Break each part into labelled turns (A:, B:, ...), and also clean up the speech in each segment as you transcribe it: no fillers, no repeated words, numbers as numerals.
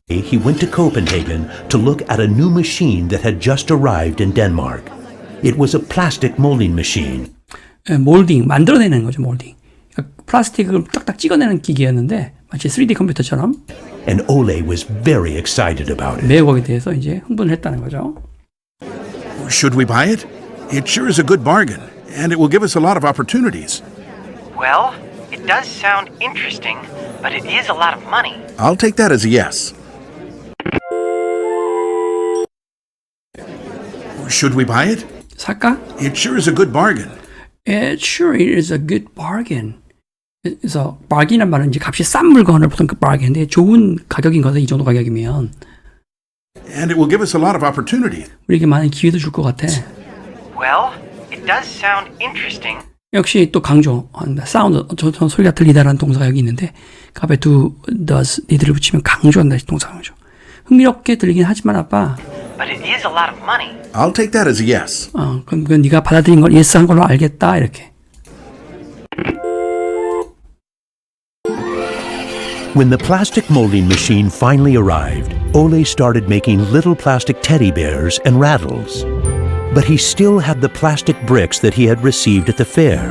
A: He went to Copenhagen to look at a new machine that had just arrived in Denmark. It was a plastic molding machine.
B: 몰딩, 만들어내는 거죠, 몰딩. 그러니까 플라스틱을 딱딱 찍어내는 기계였는데 마치 3D 컴퓨터처럼.
A: And Ole was very excited about it.
B: 매우 거기에 대해서 이제 흥분을 했다는 거죠.
C: Should we buy it? It sure is a good bargain, and it will give us a lot of opportunities.
D: Well, it does sound interesting, but it is a lot of money.
C: I'll take that as a yes. Should we buy it?
B: 살까?
C: It sure is a good bargain.
B: It sure is a good bargain. 그래서 bargain이란 말은 이제 값이 싼 물건을 보통 그 bargain인데 좋은 가격인 거다. 이 정도 가격이면.
C: And it will give us a lot of opportunity.
B: 우리에게 많은 기회도 줄 것 같아.
D: Well, it does sound interesting.
B: 역시 또 강조한다. 사운드, 저 소리가 들리다라는 동사가 여기 있는데 그 앞에 do, does, need를 붙이면 강조한다. 동사 강조. 흥미롭게 들리긴 하지만 아빠.
D: But it is a lot of money.
C: I'll take that as a yes.
B: 그럼 그건 네가 받아들인 걸 yes 한 걸로 알겠다. 이렇게.
A: When the plastic molding machine finally arrived, Ole started making little plastic teddy bears and rattles. But he still had the plastic bricks that he had received at the fair.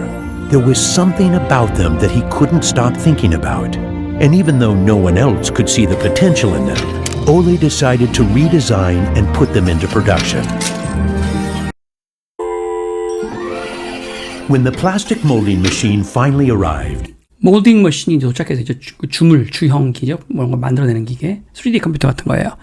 A: There was something about them that he couldn't stop thinking about. And even though no one else could see the potential in them, Ole decided to redesign and put them into production. When the plastic molding machine finally arrived,
B: 몰딩 머신이 도착해서 이제 주물, 주형 기계, 이런 걸 만들어내는 기계, 3D 컴퓨터 같은 거예요.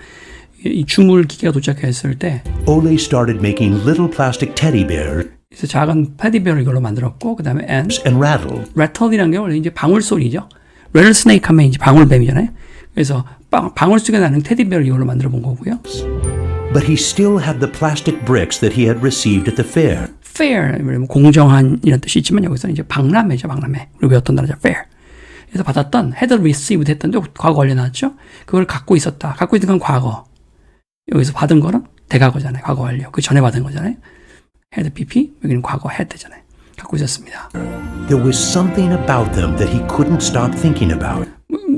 B: 이 주물 기계가 도착했을 때,
A: Ole started making little plastic teddy bears
B: 그래서 작은 테디베어를 이걸로 만들었고, 그 다음에 and
A: rattle.
B: rattle이라는 게 원래 이제 방울 소리죠. rattlesnake 하면 이제 방울뱀이잖아요. 그래서 방울 속에 나는 테디베어를 이걸로 만들어 본 거고요.
A: But he still had the plastic bricks that he had received at the fair.
B: fair, 공정한 이런 뜻이 있지만 여기서는 이제 박람회죠, 박람회. 우리 외웠던 단어죠, fair. 그래서 받았던, had received 했던데 과거 완료 나왔죠? 그걸 갖고 있었다. 갖고 있는 건 과거. 여기서 받은 거는 대과거잖아요. 과거 완료. 그 전에 받은 거잖아요. had pp, 여기는 과거 had잖아요. 갖고 있었습니다.
A: There was something about them that he couldn't stop thinking about.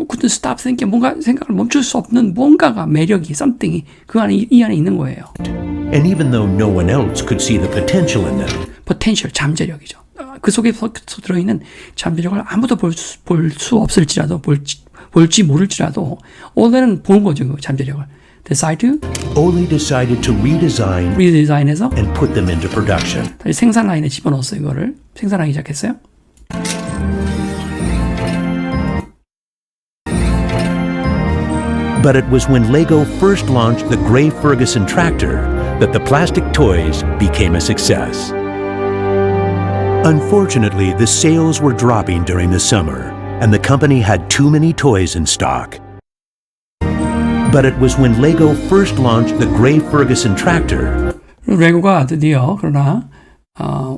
B: couldn't stop thinking, 뭔가 생각을 멈출 수 없는 뭔가가 매력이, something이 그 안에, 이 안에 있는 거예요.
A: And even though no one else could see the potential in them,
B: potential, 잠재력이죠. 그 속에 들어있는 잠재력을 아무도 볼 수 없을지라도, 볼지 모를지라도, 올해는 본 거죠, 그 잠재력을.
A: Ole decided to redesign
B: 리디자인해서
A: and put them into production.
B: 다시 생산 라인에 집어넣었어요, 이거를. 생산하기 시작했어요.
A: But it was when Lego first launched the Gray Ferguson tractor that the plastic toys became a success. Unfortunately, the sales were dropping during the summer, and the company had too many toys in stock. But it was when Lego first launched the Gray Ferguson tractor
B: 레고가 드디어 그러나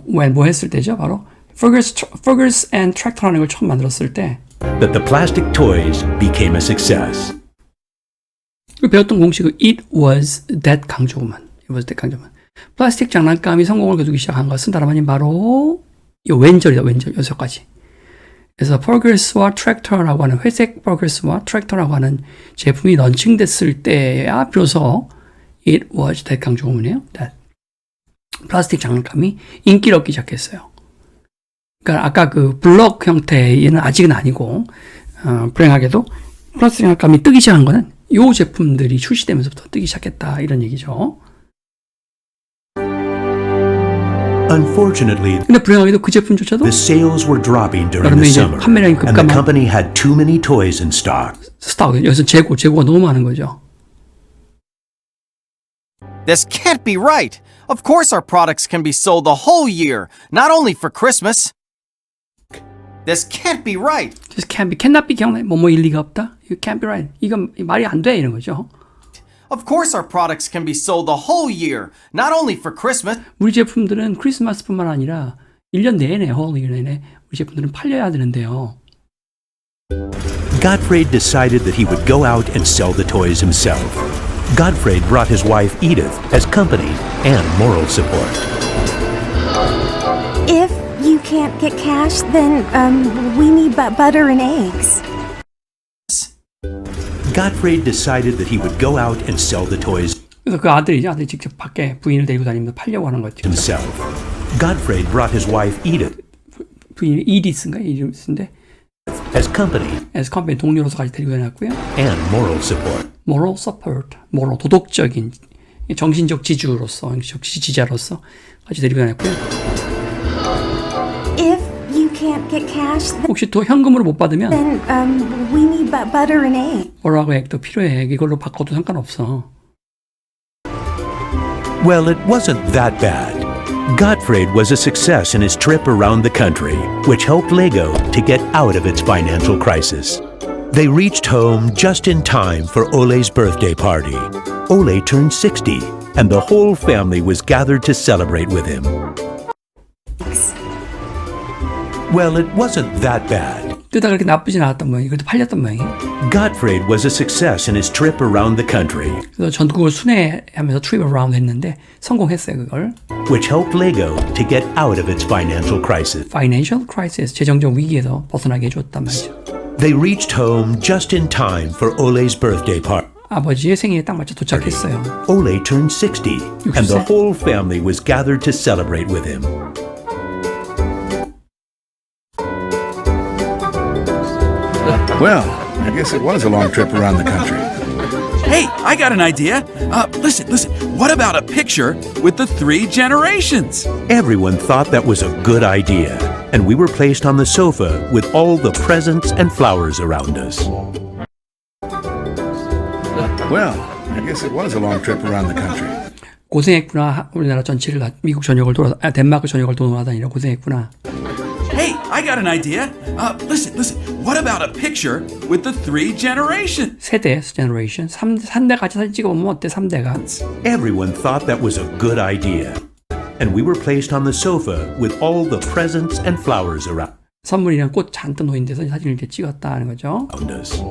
B: when 뭐 했을 때죠? 바로 Fergus and Tractor라는 걸 처음 만들었을 때
A: that the plastic toys became a success.
B: 배웠던 공식은 it was that 강조만. it was that 강조만. 플라스틱 장난감이 성공을 거두기 시작한 것은 다름 아닌 바로 이 왼절이다. 왼절 6가지. 그래서 Fergus와 Tractor라고 하는 회색 Fergus와 Tractor라고 하는 제품이 런칭됐을 때야 비로소 it was that 강조문이에요. that. 플라스틱 장난감이 인기를 얻기 시작했어요. 그러니까 아까 그 블럭 형태는 아직은 아니고 불행하게도 플라스틱 장난감이 뜨기 시작한 거는 이 제품들이 출시되면서부터 뜨기 시작했다 이런 얘기죠.
A: Unfortunately,
B: 근데 불행하게도 그 제품조차도
A: the sales were dropping during the summer,
B: 판매량이
A: and the
B: 급감한
A: company had too many toys in stock.
B: 스타크 여기서 재고가 너무 많은 거죠.
E: This can't be right. Of course our products can be sold the whole year, not only for Christmas. This can't be right.
B: Just cannot be 기억나요? 뭐뭐 일리가 없다. You can't be right. 이건 말이 안 돼 이런 거죠.
E: Of course our products can be sold the whole year, not only for Christmas.
B: 우리 제품들은 크리스마스뿐만 아니라 1년 내내, whole year 내내 우리 제품들은 팔려야 되는데요.
A: Gottfried decided that he would go out and sell the toys himself. Gottfried brought his wife Edith as company and moral support.
F: If you can't get cash, then we need butter and eggs.
A: Gottfried decided that he would go out and sell the toys
B: 그래서 그 아들이 직접 밖에 부인을 데리고 다니면서 팔려고 하는 거죠.
A: himself. Gottfried brought his wife Edith
B: 부인이 이디스인가 이름인데
A: as company
B: as company 동료로서 같이 데리고 다녔고요.
A: and moral support.
B: moral support, moral 도덕적인 정신적 지주로서 정신적 지지자로서 같이 데리고 다녔고요.
F: If you can't get cash,
B: 혹시 또 현금으로 못 받으면
F: then we need butter and egg.
B: 뭐라고 액도 필요해. 이걸로 바꿔도 상관없어.
A: Well, it wasn't that bad. Gottfried was a success in his trip around the country, which helped Lego to get out of its financial crisis. They reached home just in time for Ole's birthday party. Ole turned 60, and the whole family was gathered to celebrate with him. Well, it wasn't that bad.
B: 뜨다가 그렇게 나쁘진 않았던 모양이 그래도 팔렸던 모양이에요.
A: Gottfried was a success in his trip around the country,
B: 그래서 전국을 순회하면서 트립 어라운드 했는데 성공했어요 그걸.
A: which helped Lego to get out of its financial crisis.
B: Financial crisis, 재정적 위기에서 벗어나게 해줬단 말이죠.
A: They reached home just in time for Ole's birthday party.
B: 아버지의 생일에 딱 맞춰 도착했어요.
A: Ole turned 60, and the whole family was gathered to celebrate with him.
C: Well, I guess it was a long trip around the country.
G: Hey, I got an idea. Listen. What about a picture with the 3 generations?
A: Everyone thought that was a good idea, and we were placed on the sofa with all the presents and flowers around us.
C: Well, I guess it was a long trip around the country.
B: 고생했구나. 우리나라 전체를 미국 전역을 덴마크 전역을 돌아다니라 고생했구나.
G: Hey, I got an idea. Listen. What about a picture with the 3 generations?
B: 세대 generation 3대 같이 사진 찍어보면 어때? 3대가
A: Everyone thought that was a good idea, and we were placed on the sofa with all the presents and flowers around
B: 선물이랑 꽃 잔뜩 놓인 데서 사진을 이렇게 찍었다는 거죠.
A: us.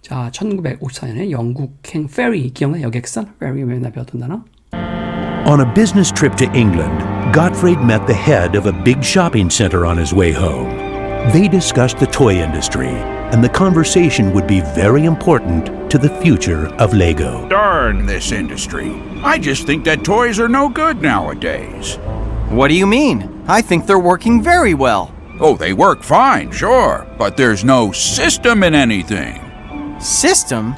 B: 자, 1954년에 영국행 페리 기억나? 여객선? 페리 맨날 배웠던 단어.
A: On a business trip to England, Gottfried met the head of a big shopping center on his way home. They discussed the toy industry, and the conversation would be very important to the future of Lego.
H: Darn this industry. I just think that toys are no good nowadays.
E: What do you mean? I think they're working very well.
H: Oh, they work fine, sure, but there's no system in anything.
E: System?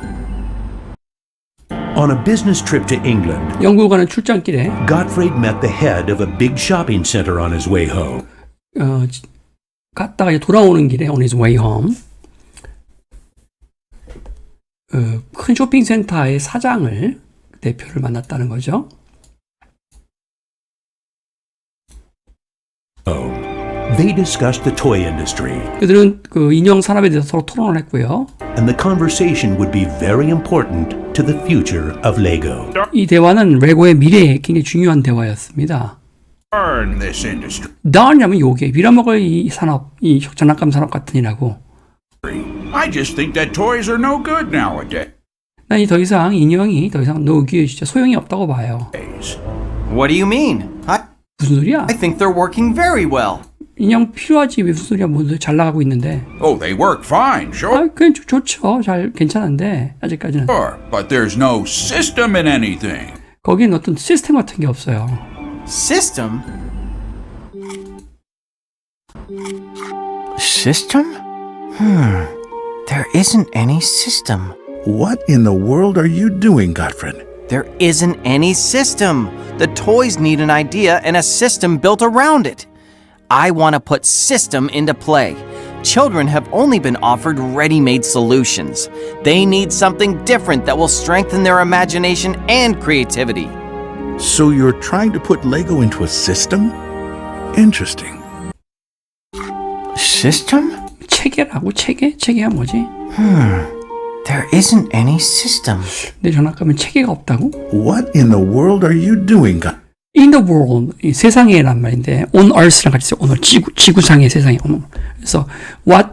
A: On a business trip to England,
B: 영국 가는 출장길에
A: Gottfried met the head of a big shopping center on his way home.
B: 갔다가 이제 돌아오는 길에 on his way home 큰 쇼핑센터의 사장을 대표를 만났다는 거죠.
A: They discussed the toy industry,
B: 그들은 그 인형 산업에 대해서 서로 토론을 했고요.
A: and the conversation would be very important to the future of Lego.
B: 이 대화는 레고의 미래에 굉장히 중요한 대화였습니다.
H: Darn this industry.
B: darn이라면 요게 빌어먹을 이 산업, 이 장난감 산업 같으니라고.
H: I just think that toys are no good nowadays.
B: 난 더 이상 인형이 더 이상 노기에 진짜 소용이 없다고 봐요.
E: What do you mean?
B: 무슨 소리야?
E: I think they're working very well.
B: 인형 필요하지 왜 무슨 소리야? 뭐 잘 나가고 있는데.
H: Oh, they work fine, sure,
B: 아, 그냥 좋죠. 잘 괜찮은데 아직까지는.
H: but there's no system in anything.
B: 거기엔 어떤 시스템 같은 게 없어요.
E: System? System? There isn't any system.
C: What in the world are you doing, Gottfried?
E: There isn't any system. The toys need an idea and a system built around it. I want to put system into play. Children have only been offered ready-made solutions. They need something different that will strengthen their imagination and creativity.
C: So you're trying to put Lego into a system? Interesting.
E: System?
B: 체계라고? 체계? 체계가 뭐지?
E: There isn't any system.
B: 내 장난감은 체계가 없다고?
C: What in the world are you doing, Gottfried?
B: In the world, 이 세상에란 말인데 on earth랑 같이 써요. 오늘 지구상의 세상에. 그래서 what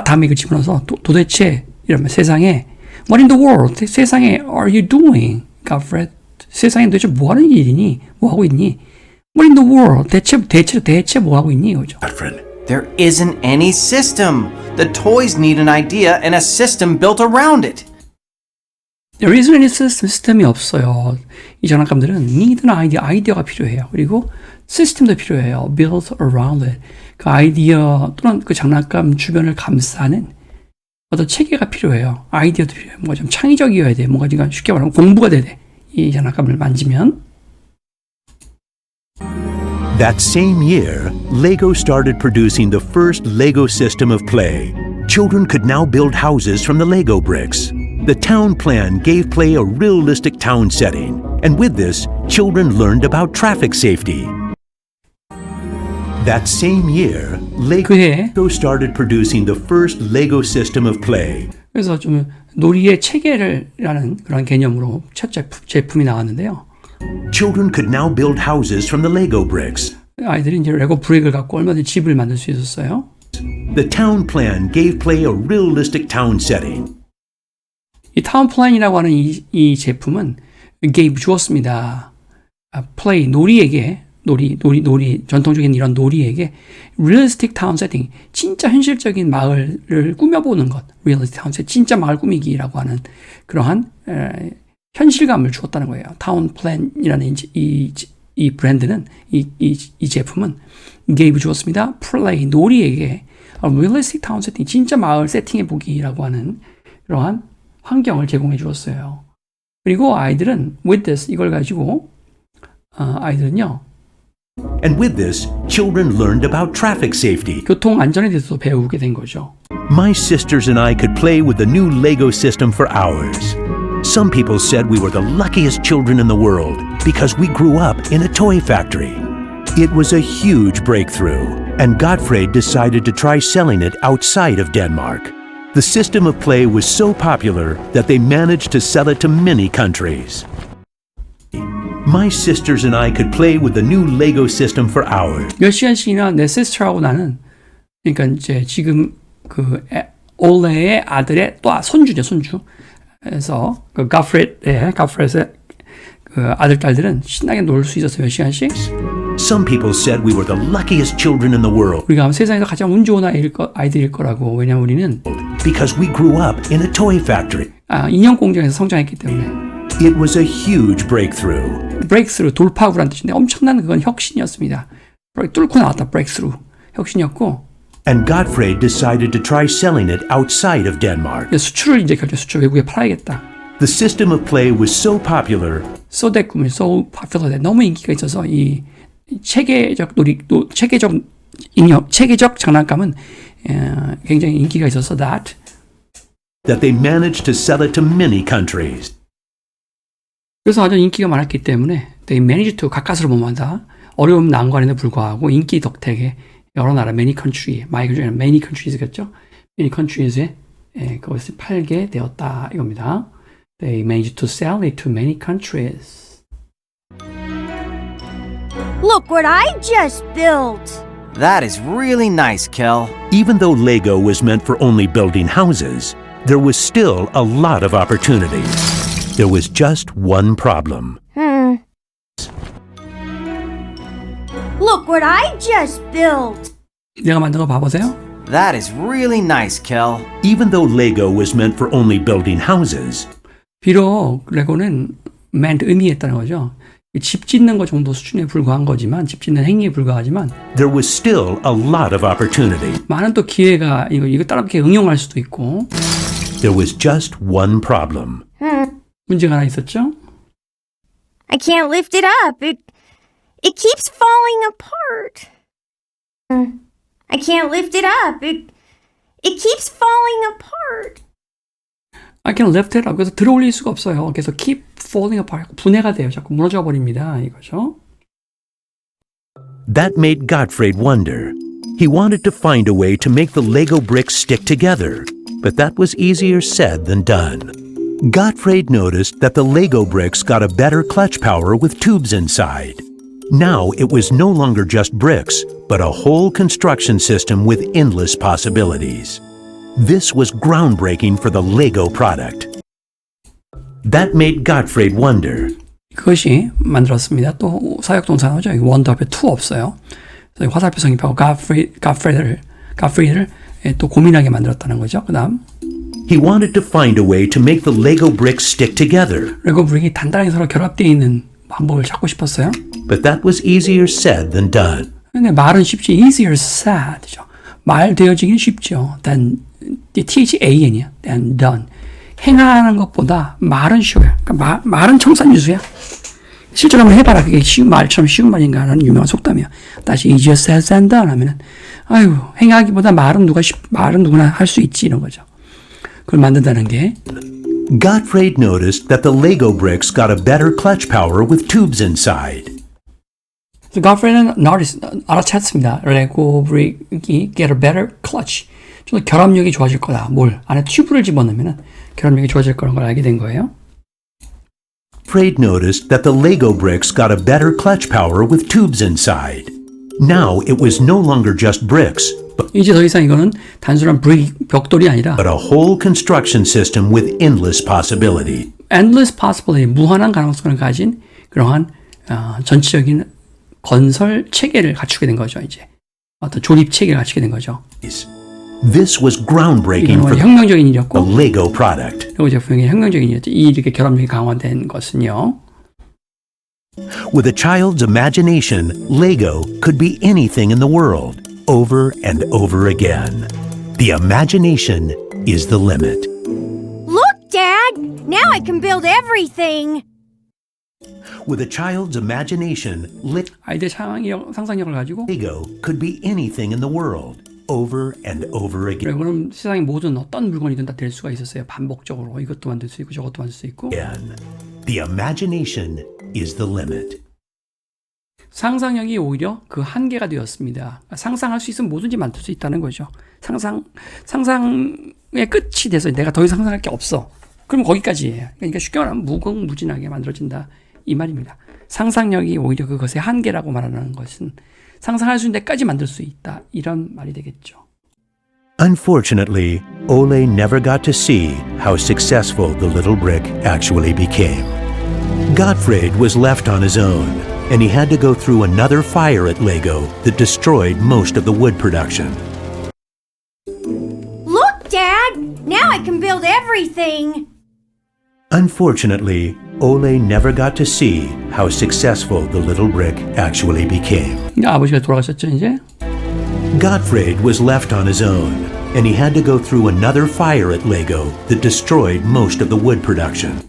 B: 다음에 이걸 집어넣어서 도대체 이러면 세상에 What in the world? 세상에 are you doing, Gottfried? 세상에 도대체 뭐 하는 일이니? 뭐 하고 있니? What in the world? 대체 뭐 하고 있니? 이거죠.
C: Gottfried.
E: There isn't any system. The toys need an idea and a system built around it.
B: There isn't any 시스템이 없어요. 이 장난감들은 need an idea, 아이디어가 필요해요. 그리고 시스템도 필요해요. built around it. 그 아이디어 또는 그 장난감 주변을 감싸는 어떤 체계가 필요해요. 아이디어도 필요해요. 뭔가 좀 창의적이어야 돼. 뭔가 지금 쉽게 말하면 공부가 돼야 돼. 이 장난감을 만지면.
A: That same year, Lego started producing the first Lego system of play. Children could now build houses from the Lego bricks. The town plan gave play a realistic town setting, and with this, children learned about traffic safety. That same year,
B: 그해
A: Lego started producing the first Lego system of play.
B: 그래서 좀 놀이의 체계라는 그런 개념으로 첫 제품이 나왔는데요.
A: Children could now build houses from the Lego bricks.
B: 아이들이 이제 레고 브릭을 갖고 얼마든지 집을 만들 수 있었어요.
A: The town plan gave play a realistic town setting.
B: 이 타운 플랜이라고 하는 이 제품은 gave 주었습니다. play 놀이에게 놀이 전통적인 이런 놀이에게 realistic town setting 진짜 현실적인 마을을 꾸며보는 것 realistic town setting 진짜 마을 꾸미기라고 하는 그러한 현실감을 주었다는 거예요. 타운 플랜이라는 이 브랜드는 이 제품은 gave 주었습니다. play 놀이에게 realistic town setting 진짜 마을 세팅해 보기라고 하는 그러한 환경을 제공해 주었어요. 그리고 아이들은 with this 이걸 가지고 아이들은요.
A: And with this, children learned about traffic safety.
B: 교통 안전에 대해서 배우게 된 거죠.
A: My sisters and I could play with the new Lego system for hours. Some people said we were the luckiest children in the world because we grew up in a toy factory. It was a huge breakthrough, and Gottfried decided to try selling it outside of Denmark. The system of play was so popular that they managed to sell it to many countries. My sisters and I could play with the new Lego system for hours.
B: 몇 시간씩이나 내 시스터하고 나는 그러니까 이제 지금 그 올레의 아들의 또 손주죠, 손주. 그래서 그 가프렛의 그 아들 딸들은 신나게 놀 수 있었어요, 몇 시간씩.
A: Some people said we were the luckiest children in the world.
B: 우리가 세상에서 가장 운 좋은 아이들일 거라고. 왜냐면 우리는
A: Because we grew up in a toy factory.
B: 인형 공장에서 성장했기 때문에.
A: It was a huge breakthrough.
B: breakthrough 돌파구란 뜻인데 엄청난 그건 혁신이었습니다. 뚫고 나왔다 breakthrough 혁신이었고.
A: And Gottfried decided to try selling it outside of Denmark.
B: 수출을 이제 수출 외국에 팔아야겠다.
A: The system of play was so popular.
B: so popular 너무 인기가 있어서 이 체계적 체계적 장난감은 굉장히 인기가 있어서 that
A: they managed to sell it to many countries.
B: 그래서 아주 인기가 많았기 때문에 they managed to 가까스로 보면다 어려움 난관에도 불구하고 인기 덕택에 여러 나라 many countries겠죠. many countries에 그것을 팔게 되었다 이겁니다. They managed to sell it to many countries.
F: Look what I just built!
E: That is really nice, Kel.
A: Even though Lego was meant for only building houses, there was still a lot of opportunities. There was just one problem.
F: Look what I just built!
B: 내가 만든 거 봐보세요.
E: That is really nice, Kel.
A: Even though Lego was meant for only building houses,
B: 비록 레고는 meant 의미했다는 거죠. 집 짓는 것 정도 수준에 불과한 거지만 집 짓는 행위에 불과하지만
A: there was still a lot of opportunity.
B: 많은 또 기회가 이거 따르게 응용할 수도 있고.
A: There was just one problem.
B: 문제가 하나 있었죠.
F: I can't lift it up. It keeps falling apart. I can't lift it up. It keeps falling apart.
B: I can lift it up. 그래서 들어 올릴 수가 없어요. 그래서 keep falling apart. 분해가 돼요. 자꾸 무너져 버립니다. 이거죠.
A: That made Gottfried wonder. He wanted to find a way to make the Lego bricks stick together, but that was easier said than done. Gottfried noticed that the Lego bricks got a better clutch power with tubes inside. Now it was no longer just bricks, but a whole construction system with endless possibilities. This was groundbreaking for the Lego product. That made Gottfried wonder.
B: 그것이 만들었습니다. 또 사역동사 나오죠. 원더 앞에 to 없어요. 그래서 화살표 성립하고 Gottfried를 또 고민하게 만들었다는 거죠. 그 다음
A: He wanted to find a way to make the Lego bricks stick together,
B: 레고 브릭이 단단하게 서로 결합되어 있는 방법을 찾고 싶었어요.
A: but that was easier said than done.
B: 근데 말은 쉽지. easier said죠. 말 되어지기는 쉽죠. than THAN이야. than done. 행하는 것보다 말은 쉬워요. 그러니까 말은 청산유수야. 실제로 한번 해봐라. 그게 쉬운 말처럼 쉬운 말인가 하는 유명한 속담이야. 다시 easier said than done 하면은 아유 행하기보다 말은 누구나 할 수 있지 이런 거죠. 그걸 만든다는 게
A: Gottfried noticed that the Lego bricks got a better clutch power with tubes inside.
B: Gottfried는 알아챘습니다. 레고 브릭이 get a better clutch. 좀 더 결합력이 좋아질 거다. 뭘? 안에 튜브를 집어넣으면 결합력이 좋아질 거라는 걸 알게 된 거예요.
A: Gottfried noticed that the Lego bricks got a better clutch power with tubes inside. Now it was no longer just bricks,
B: 이제 더 이상 이거는 단순한 브릭 벽돌이 아니라
A: but a whole construction system with endless possibility.
B: endless possibility, 무한한 가능성을 가진 그러한 전체적인 건설 체계를 갖추게 된 거죠. 이제 어떤 조립 체계를 갖추게 된 거죠.
A: This was groundbreaking
B: 이건
A: for
B: 혁명적인
A: the
B: 일이었고
A: Lego product.
B: 레고 제품이 혁명적인 일이었죠. 이렇게 결합력이 강화된 것은요.
A: With a child's imagination, Lego could be anything in the world, over and over again. The imagination is the limit.
F: Look, Dad! Now I can build everything!
A: With a child's imagination,
B: 아이들의 상상력을 가지고
A: Lego could be anything in the world, over and over again.
B: 레고는 세상의 모든 어떤 물건이든 다 될 수가 있었어요. 반복적으로 이것도 만들 수 있고 저것도 만들 수 있고.
A: The imagination is the limit.
B: 상상력이 오히려 그 한계가 되었습니다. 상상할 수 있으면 뭐든지 만들 수 있다는 거죠. 상상의 끝이 돼서 내가 더 이상 상상할 게 없어. 그럼 거기까지예요. 그러니까 쉽게 말하면 무궁무진하게 만들어진다 이 말입니다. 상상력이 오히려 그것의 한계라고 말하는 것은 상상할 수 있는 데까지 만들 수 있다 이런 말이 되겠죠.
A: Unfortunately, Ole never got to see how successful the little brick actually became. Gottfried was left on his own, and he had to go through another fire at Lego that destroyed most of the wood production.
F: Look, Dad! Now I can build everything!
A: Unfortunately, Ole never got to see how successful the little brick actually became.
B: 아버지가 돌아가셨죠 이제.
A: Gottfried was left on his own, and he had to go through another fire at Lego that destroyed most of the wood production.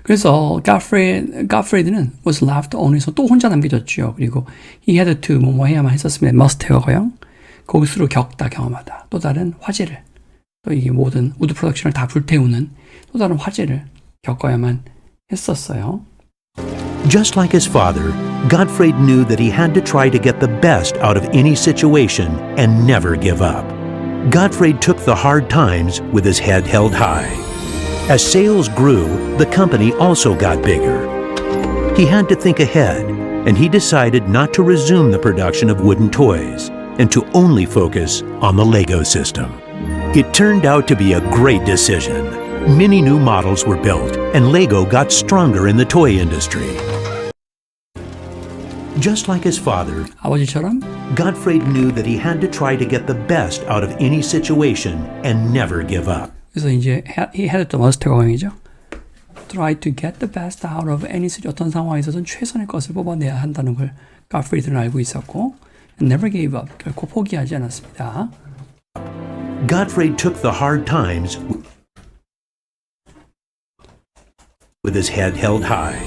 B: 그래서 Gottfried는 was left on에서 또 혼자 남겨졌죠. 그리고 he had to 뭐뭐 해야만 했었습니다. must have가요. 거기서 경험하다. 또 다른 화재를 또 이게 모든 우드 프로덕션을 다 불태우는 또 다른 화재를 겪어야만 했었어요.
A: Just like his father, Gottfried knew that he had to try to get the best out of any situation and never give up. Gottfried took the hard times with his head held high. As sales grew, the company also got bigger. He had to think ahead, and he decided not to resume the production of wooden toys and to only focus on the Lego system. It turned out to be a great decision. Many new models were built, and Lego got stronger in the toy industry. Just like his father,
B: 아버지처럼
A: Gottfried knew that he had to try to get the best out of any situation and never give up.
B: 그래서 이제 he had to must 과거형이죠. Try to get the best out of any 어떤 상황에서든 최선의 것을 뽑아내야 한다는 걸 Gottfried는 알고 있었고 and never gave up. 결코 포기하지 않았습니다.
A: Gottfried took the hard times with his head held high.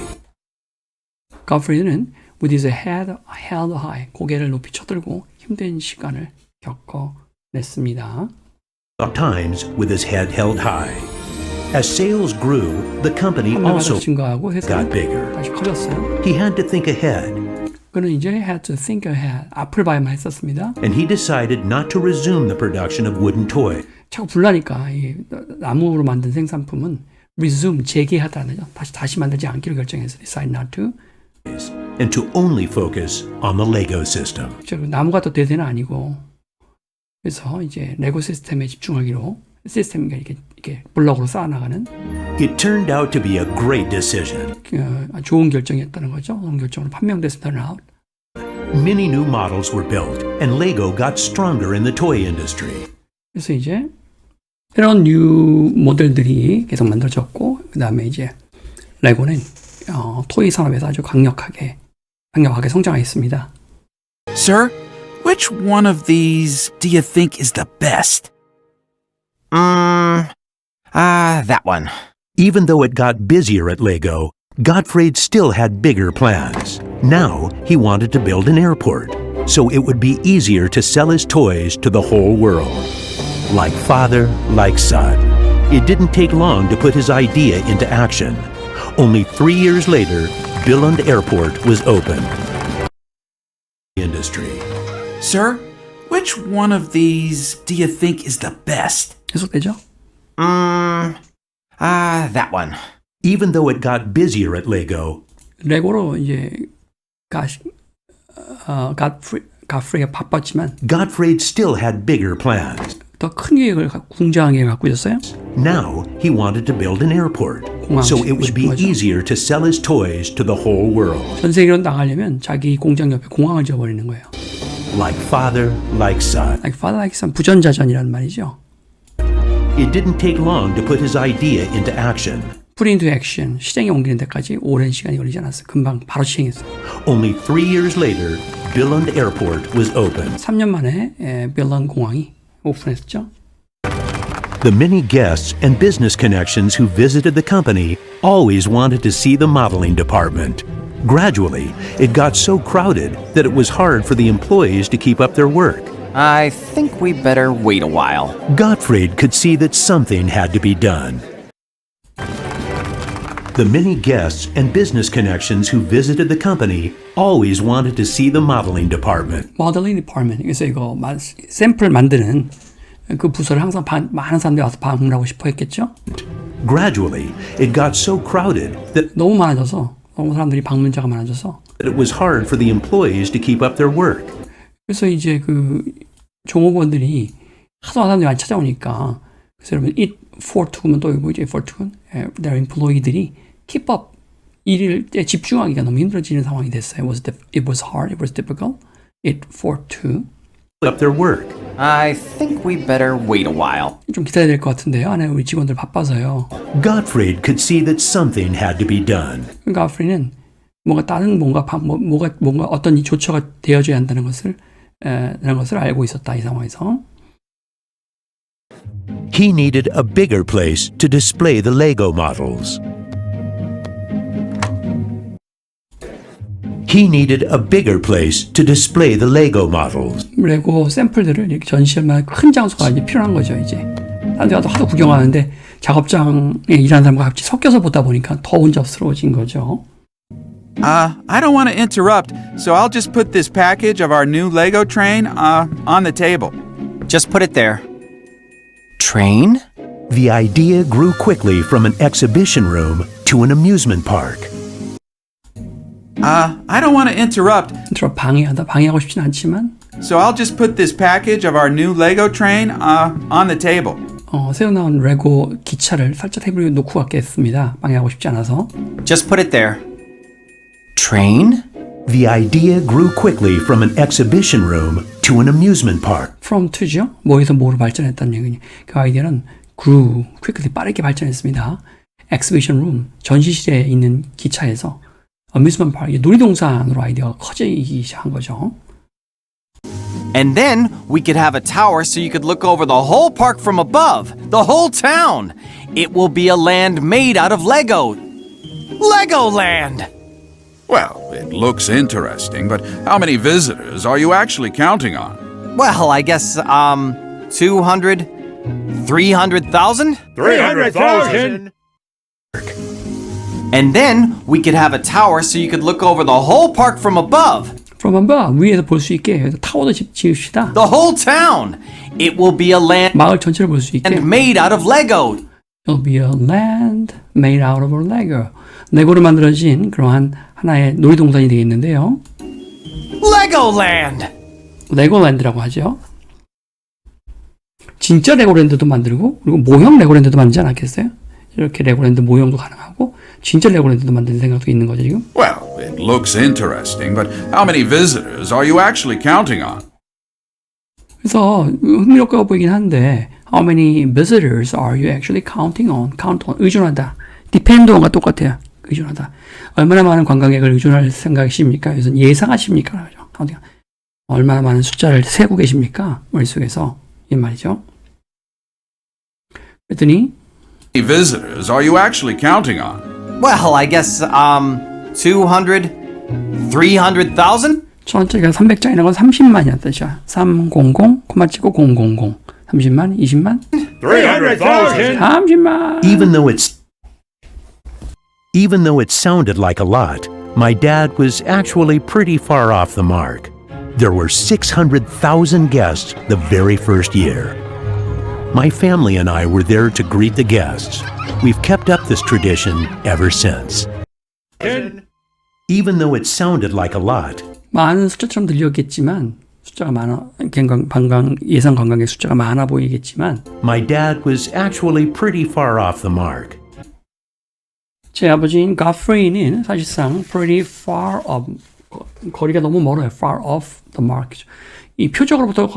B: Gottfried는 with his head held high, 고개를 높이 쳐들고 힘든 시간을 겪어냈습니다.
A: Times with his head held high. As sales grew, the company also
B: 증가하고
A: got
B: 회사는
A: bigger.
B: 다시 커졌어요.
A: He had to think ahead,
B: 그는 이제 had to think ahead, 앞을 봐야만 했었습니다.
A: and he decided not to resume the production of wooden toys.
B: 자꾸 불나니까 이 나무로 만든 생산품은 resume, 재개하다는 거죠. 다시 만들지 않기로 결정해서 decide not to.
A: And to only focus on the Lego system.
B: 나무가 또 대대는 아니고 그래서 이제 레고 시스템에 집중하기로 시스템이 이렇게 블럭으로 쌓아나가는
A: It turned out to be a great decision.
B: 좋은 결정이었다는 거죠. 좋은 결정으로 판명됐습니다.
A: Many new models were built, and Lego got stronger in the toy industry.
B: 그래서 이제 이런 뉴 모델들이 계속 만들어졌고, 그 다음에 이제 레고는 토이 산업에서 아주 강력하게 성장했습니다.
G: Sir, which one of these do you think is the best?
E: That one.
A: Even though it got busier at Lego, Gottfried still had bigger plans. Now he wanted to build an airport, so it would be easier to sell his toys to the whole world. Like father, like son. It didn't take long to put his idea into action. Only 3 years later, Billund Airport was opened. Industry.
G: Sir, which one of these do you think is the best?
B: 계속되죠?
E: That one.
A: Even though it got busier at Lego,
B: 레고로 이제 갓프리가 바빴지만
A: Gottfried still had bigger plans.
B: 더 큰 계획을 궁정한 계획을 갖고 있었어요.
A: Now he wanted to build an airport,
B: 공항
A: so it would be
B: 싶은 거죠.
A: easier to sell his toys to the whole world.
B: 전 세계로 나가려면 자기 공장 옆에 공항을 지어버리는 거예요.
A: Like father, like son.
B: Like father, like son, 부전자전이라는 말이죠.
A: It didn't take long to put his idea into action.
B: Put into action, 실행에 옮기는 데까지 오랜 시간이 걸리지 않았어요. 금방 바로 시행했어요.
A: Only 3 years later, Billund Airport was opened.
B: 3년 만에 빌런 공항이 오픈했죠.
A: The many guests and business connections who visited the company always wanted to see the modeling department. Gradually, it got so crowded that it was hard for the employees to keep up their work.
E: I think we better wait a while.
A: Gottfried could see that something had to be done. The many guests and business connections who visited the company always wanted to see the modeling department.
B: Modeling department. 그래서 이거 샘플 만드는 그 부서를 항상 많은 사람들이 와서 방문하고 싶어 했겠죠.
A: Gradually, it got so crowded that
B: 너무 많아져서 너무 사람들이 방문자가 많아져서
A: it was hard for the employees to keep up their work.
B: 그래서 이제 그 종업원들이 하도 사람들이 많이 찾아오니까 그래서 여러분 it for to면 또 이거 이제 for to는 their employee들이 keep up 일에 집중하기가 너무 힘들어지는 상황이 됐어요. It was hard, it was difficult. It for to
A: Up their work.
E: I think we better wait a while.
B: 좀 기다려야 될 것 같은데요. 안에 우리 직원들 바빠서요.
A: Gottfried could see that something had to be done.
B: 그러니까 아프리는 뭔가 다른 뭔가 어떤 조처가 되어줘야 한다는 것을 알고 있었다 이 상황에서.
A: He needed a bigger place to display the Lego models. He needed a bigger place to display the Lego models.
B: 레고 샘플들을 이렇게 전시할 만한 큰 장소가 이제 필요한 거죠, 이제. 딴 데 가도 하도 구경하는데 작업장에 일하는 사람과 같이 섞여서 보다 보니까 더 혼잡스러워진 거죠.
G: I don't want to interrupt, so I'll just put this package of our new Lego train on the table.
E: Just put it there. Train?
A: The idea grew quickly from an exhibition room to an amusement park.
G: I don't want to interrupt,
B: 방해하고 싶진 않지만
G: so I'll just put this package of our new Lego train on the table.
B: 새로 나온 레고 기차를 살짝 테이블 위에 놓고 갔겠습니다. 방해하고 싶지 않아서.
E: Just put it there. Train?
A: The idea grew quickly from an exhibition room to an amusement park.
B: From to죠. 뭐에서 뭐로 발전했다는 얘기니. 그 아이디어는 grew, quickly 빠르게 발전했습니다. Exhibition room, 전시실에 있는 기차에서 amusement park, 놀이동산으로 아이디어가 커지기 시작한 거죠.
E: And then we could have a tower so you could look over the whole park from above, the whole town. It will be a land made out of Lego. Legoland!
H: Well, it looks interesting, but how many visitors are you actually counting on?
E: Well, I guess, 200, 300,000?
H: 300,000!
E: And then we could have a tower so you could look over the whole park from above.
B: From above, 위에서 볼 수 있게 타워도 지읍시다.
E: The whole town. It will be a land
B: 마을 전체를 볼 수 있게.
E: made out of Lego.
B: It'll be a land made out of Lego. 레고로 만들어진 그러한 하나의 놀이동산이 되겠는데요.
E: Legoland.
B: 레고랜드라고 하죠. 진짜 레고랜드도 만들고 그리고 모형 레고랜드도 만들지 않았겠어요? 이렇게 레고랜드 모형도 가능하고 진짜 레고랜드도 만드는 생각도 있는 거죠 지금.
H: Well, it looks interesting, but how many visitors are you actually counting on?
B: 그래서 흥미롭게 보이긴 한데 How many visitors are you actually counting on? count on 의존하다. depend on과 똑같아요. 의존하다. 얼마나 많은 관광객을 의존할 생각이십니까? 이것은 예상하십니까? counting on. 얼마나 많은 숫자를 세고 계십니까? 머릿속에서 이 말이죠. 그랬더니
H: How many visitors are you actually counting on?
E: Well, I guess, 200, 300,000?
B: 1000원짜리가 300장이라는 건 30만이란 뜻이야. 300, 코마 찍고 000. 30만? 20만?
I: 300,000.
B: 30만!
A: Even though it sounded like a lot, my dad was actually pretty far off the mark. There were 600,000 guests the very first year. My family and I were there to greet the guests. We've kept up this tradition ever since. Even though it sounded like a lot,
B: 많은 숫자처럼 들렸겠지만 숫자가 많아 예상 관광객 숫자가 많아 보이겠지만
A: my dad was actually pretty far off the mark.
B: 제 아버지인 가프리는 사실상 pretty far off 거리가 너무 멀어요. far off the mark. 이 표적으로부터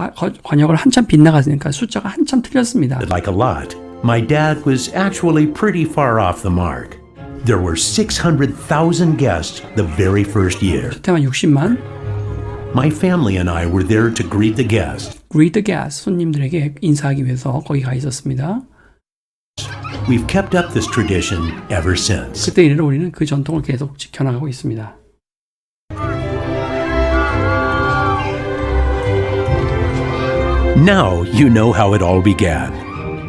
B: 관역을 한참 빗나갔으니까 숫자가 한참 틀렸습니다.
A: Like a lot, my dad was actually pretty far off the mark. There were 600,000 guests the very first year.
B: 첫해만 60만.
A: My family and I were there to greet the guests.
B: greet the guests. 손님들에게 인사하기 위해서 거기 가 있었습니다.
A: We've kept up this tradition ever since.
B: 그때 이래로 우리는 그 전통을 계속 지켜나가고 있습니다.
A: Now you know how it all began.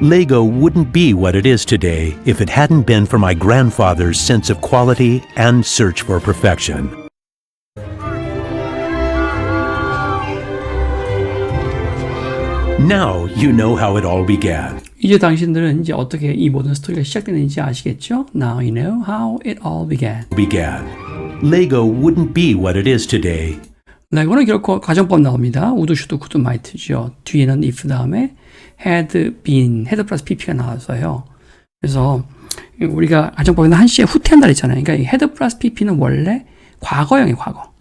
A: Lego wouldn't be what it is today if it hadn't been for my grandfather's sense of quality and search for perfection. Now you know how it all began.
B: 이제 당신들은 이제 어떻게 이 모든 스토리가 시작되는지 아시겠죠? Now you know how it all began.
A: Lego wouldn't be what it is today.
B: 레고는 결코 가정법 나옵니다. 우드, 슈드, 쿠드, 마이트죠. 뒤에는 if 다음에 had been, had 플러스 pp가 나와서요. 그래서 우리가 가정법에는 한시에 후퇴한다 그랬잖아요. 그러니까 이 had 플러스 pp는 원래 과거형이에요, 과거.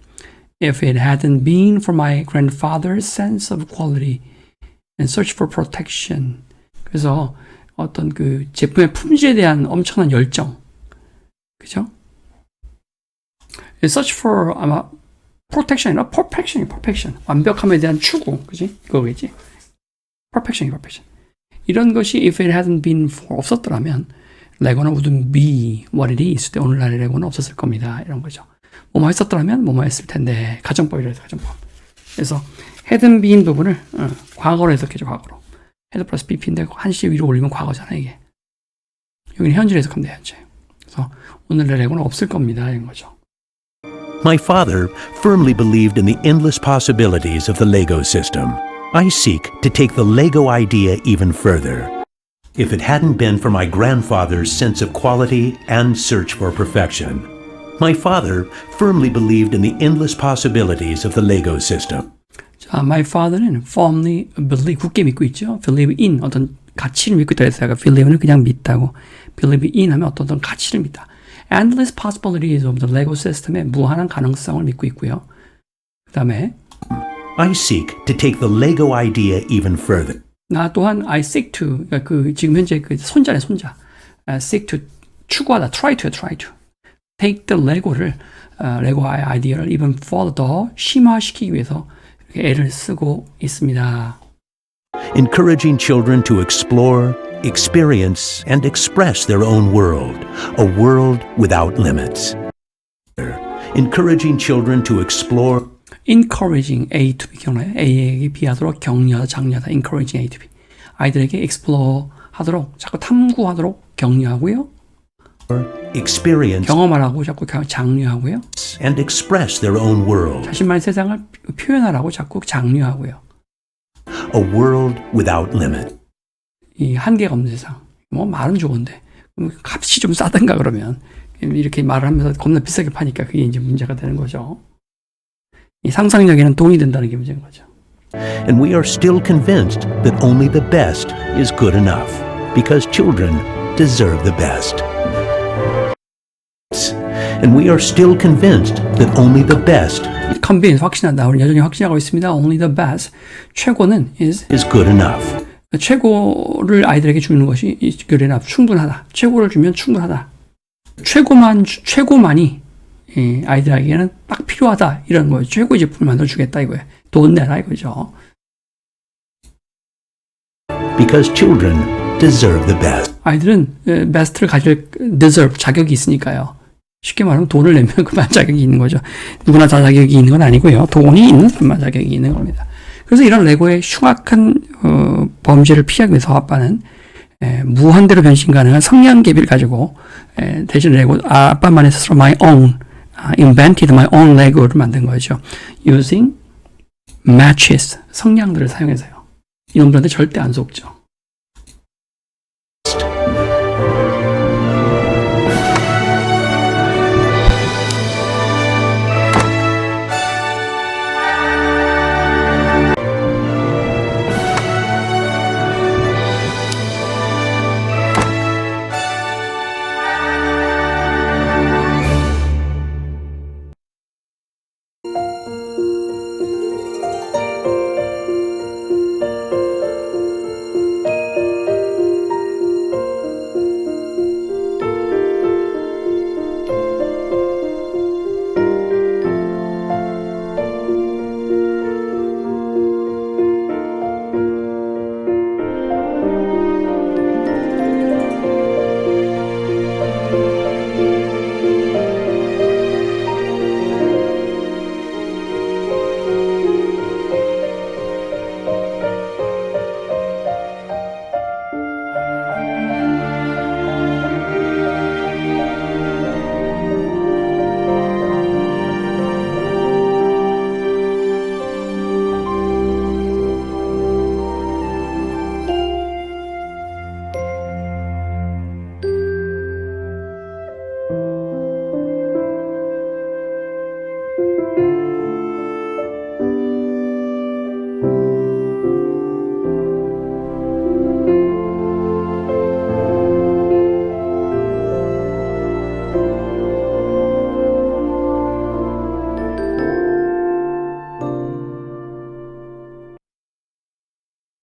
B: If it hadn't been for my grandfather's sense of quality and search for protection. 그래서 어떤 그 제품의 품질에 대한 엄청난 열정. 그죠? search for 아마 protection이나 perfection. 완벽함에 대한 추구. 그지? 그거겠지? perfection. 이런 것이 if it hadn't been for 없었더라면 레고는 wouldn't be what it is. 오늘날의 레고는 없었을 겁니다. 이런 거죠. 뭐뭐 했었더라면 뭐뭐 했을 텐데. 가정법이라 해서 가정법. 그래서 hadn't been 부분을 과거로 해석해줘. 과거로. had 플러스 pp인데 한시 위로 올리면 과거잖아 이게. 여기는 현재로 해석하면 돼. 현재. 그래서 오늘날의 레고는 없을 겁니다. 이런 거죠.
A: My father firmly believed in the endless possibilities of the Lego system. I seek to take the Lego idea even further. If it hadn't been for my grandfather's sense of quality and search for perfection. My father firmly believed in the endless possibilities of the Lego system.
B: 자, my father는 firmly believe, 굳게 믿고 있죠. believe in, 어떤 가치를 믿고 있다 했어요. believe는 그냥 믿다고. believe in 하면 어떤 가치를 믿다. endless possibilities of the Lego system의 무한한 가능성을 믿고 있고요. 그 다음에
A: I seek to take the Lego idea even further.
B: 나 또한 I seek to, 그러니까 그 지금 현재 그 손자네 손자. seek to 추구하다, try to. take the Lego를 레고의 아이디어를 even further 더 심화시키기 위해서 이렇게 애를 쓰고 있습니다.
A: Encouraging children to explore, experience, and express their own world, a world without limits. Encouraging children to explore,
B: encouraging A to B 기억나요? A에게 B하도록 격려하다, 장려하다, encouraging A to B. 아이들에게 explore 하도록, 자꾸 탐구하도록 격려하고요.
A: experience,
B: 경험하라고 자꾸 장려하고요.
A: and express their own world,
B: 자신만의 세상을 표현하라고 자꾸 장려하고요.
A: a world without limit.
B: 이 한계가 없는 세상. 뭐 말은 좋은데 값이 좀 싸든가 그러면 이렇게 말을 하면서 겁나 비싸게 파니까 그게 이제 문제가 되는 거죠. 이 상상력에는 돈이 든다는 게 문제인 거죠.
A: And we are still convinced that only the best is good enough, because children deserve the best. And we are still convinced that only the best
B: convince, 확신한다. 우리 여전히 확신하고 있습니다. Only the best. 최고는 is
A: good enough.
B: 최고를 아이들에게 주는 것이 is good enough. 충분하다. 최고를 주면 충분하다. 최고만이 아이들에게는 딱 필요하다. 이런 거예요. 최고의 제품을 만들어 주겠다 이거예요. 돈 내라 이거죠.
A: Because children deserve the best.
B: 아이들은 베스트를 가질 deserve 자격이 있으니까요. 쉽게 말하면 돈을 내면 그만 자격이 있는 거죠. 누구나 다 자격이 있는 건 아니고요. 돈이 있는 사람만 자격이 있는 겁니다. 그래서 이런 레고의 흉악한 범죄를 피하기 위해서 아빠는 무한대로 변신 가능한 성냥개비를 가지고 대신 레고 아빠만의 스스로 my own invented my own 레고를 만든 거죠. using matches 성냥들을 사용해서요. 이놈들한테 절대 안 속죠.